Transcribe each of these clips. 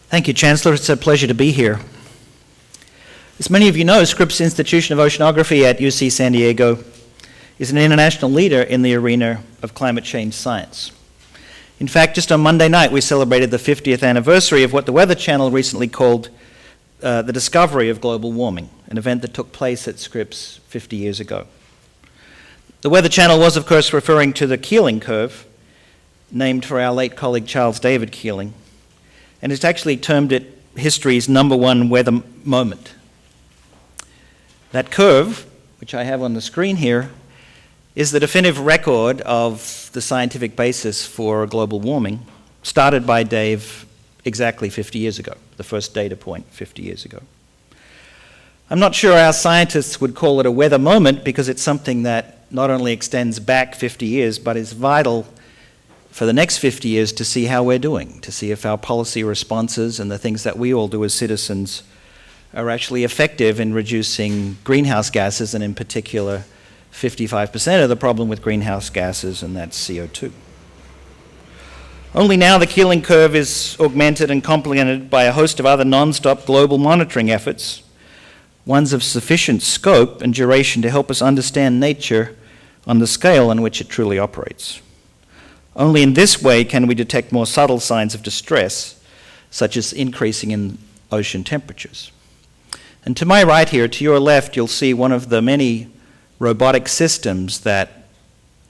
Thank you, Chancellor. It's a pleasure to be here. As many of you know, Scripps Institution of Oceanography at UC San Diego is an international leader in the arena of climate change science. In fact, just on Monday night, we celebrated the 50th anniversary of what the Weather Channel recently called the discovery of global warming, an event that took place at Scripps 50 years ago. The Weather Channel was, of course, referring to the Keeling curve, named for our late colleague Charles David Keeling, and it's actually termed it history's #1 weather moment. That curve, which I have on the screen here, is the definitive record of the scientific basis for global warming, started by Dave exactly 50 years ago, the first data point 50 years ago. I'm not sure our scientists would call it a weather moment because it's something that not only extends back 50 years, but is vital for the next 50 years to see how we're doing, to see if our policy responses and the things that we all do as citizens are actually effective in reducing greenhouse gases, and in particular 55% of the problem with greenhouse gases, and that's CO2. Only now the Keeling curve is augmented and complemented by a host of other non-stop global monitoring efforts, ones of sufficient scope and duration to help us understand nature on the scale on which it truly operates. Only in this way can we detect more subtle signs of distress, such as increasing in ocean temperatures. And to my right here, to your left, you'll see one of the many robotic systems that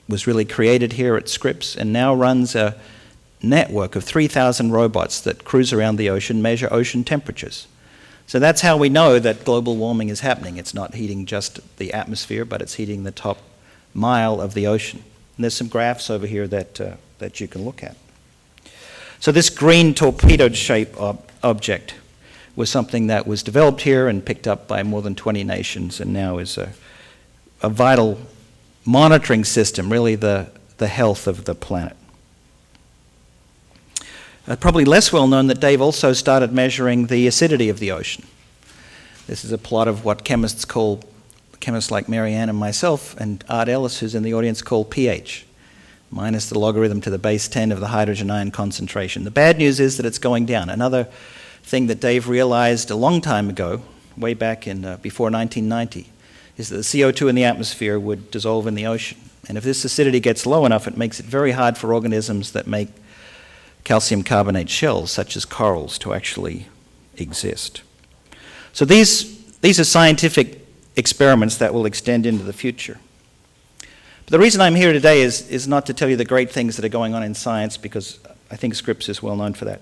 was really created here at Scripps and now runs a network of 3,000 robots that cruise around the ocean, measure ocean temperatures. So that's how we know that global warming is happening. It's not heating just the atmosphere, but it's heating the top mile of the ocean. And there's some graphs over here that you can look at. So this green torpedo-shaped object was something that was developed here and picked up by more than 20 nations, and now is a vital monitoring system, really the health of the planet. Probably less well known that Dave also started measuring the acidity of the ocean. This is a plot of what chemists like Marianne and myself, and Art Ellis, who's in the audience, call pH, minus the logarithm to the base 10 of the hydrogen ion concentration. The bad news is that it's going down. Another thing that Dave realized a long time ago, way back in before 1990, is that the CO2 in the atmosphere would dissolve in the ocean. And if this acidity gets low enough, it makes it very hard for organisms that make calcium carbonate shells, such as corals, to actually exist. So these are scientific experiments that will extend into the future. But the reason I'm here today is not to tell you the great things that are going on in science, because I think Scripps is well known for that.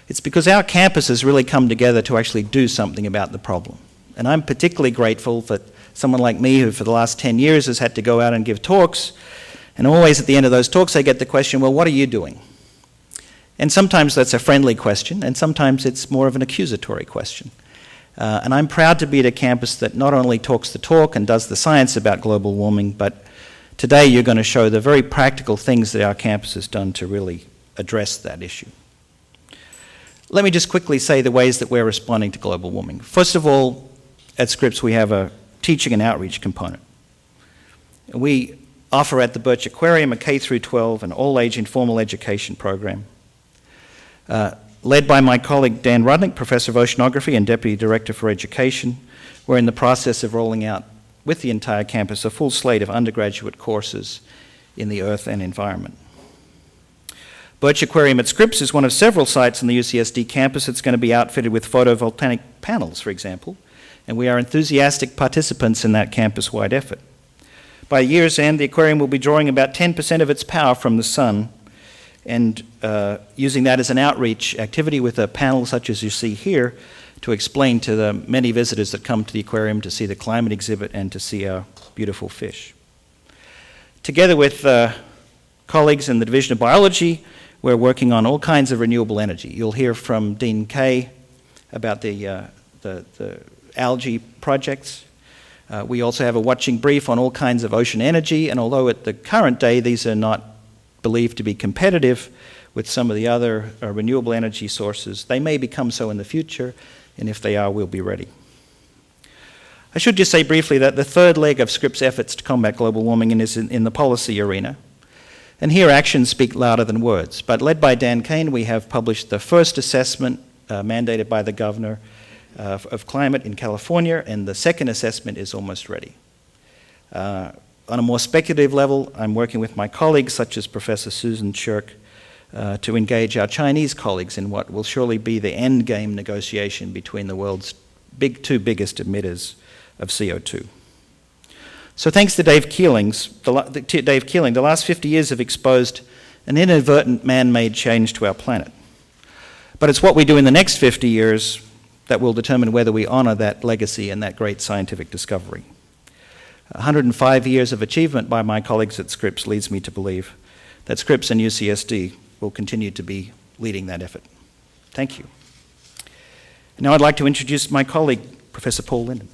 It's because our campus has really come together to actually do something about the problem. And I'm particularly grateful that someone like me, who for the last 10 years has had to go out and give talks, and always at the end of those talks I get the question, well, what are you doing? And sometimes that's a friendly question, and sometimes it's more of an accusatory question. And I'm proud to be at a campus that not only talks the talk and does the science about global warming, but today you're going to show the very practical things that our campus has done to really address that issue. Let me just quickly say the ways that we're responding to global warming. First of all, at Scripps we have a teaching and outreach component. We offer at the Birch Aquarium a K-12 and all-age informal education program. Led by my colleague Dan Rudnick, Professor of Oceanography and Deputy Director for Education, we're in the process of rolling out with the entire campus a full slate of undergraduate courses in the earth and environment. Birch Aquarium at Scripps is one of several sites on the UCSD campus that's going to be outfitted with photovoltaic panels, for example, and we are enthusiastic participants in that campus-wide effort. By year's end, the aquarium will be drawing about 10% of its power from the sun, and using that as an outreach activity with a panel such as you see here to explain to the many visitors that come to the aquarium to see the climate exhibit and to see our beautiful fish. Together with colleagues in the Division of Biology, we're working on all kinds of renewable energy. You'll hear from Dean Kay about the algae projects. We also have a watching brief on all kinds of ocean energy, and although at the current day these are not believed to be competitive with some of the other renewable energy sources, they may become so in the future, and if they are, we'll be ready. I should just say briefly that the third leg of Scripps' efforts to combat global warming is in the policy arena. And here actions speak louder than words. But led by Dan Kane, we have published the first assessment mandated by the governor of climate in California, and the second assessment is almost ready. On a more speculative level, I'm working with my colleagues, such as Professor Susan Shirk, to engage our Chinese colleagues in what will surely be the end game negotiation between the world's two biggest emitters of CO2. So thanks to Dave Keeling, the last 50 years have exposed an inadvertent man-made change to our planet. But it's what we do in the next 50 years that will determine whether we honor that legacy and that great scientific discovery. 105 years of achievement by my colleagues at Scripps leads me to believe that Scripps and UCSD will continue to be leading that effort. Thank you. Now I'd like to introduce my colleague, Professor Paul Linden.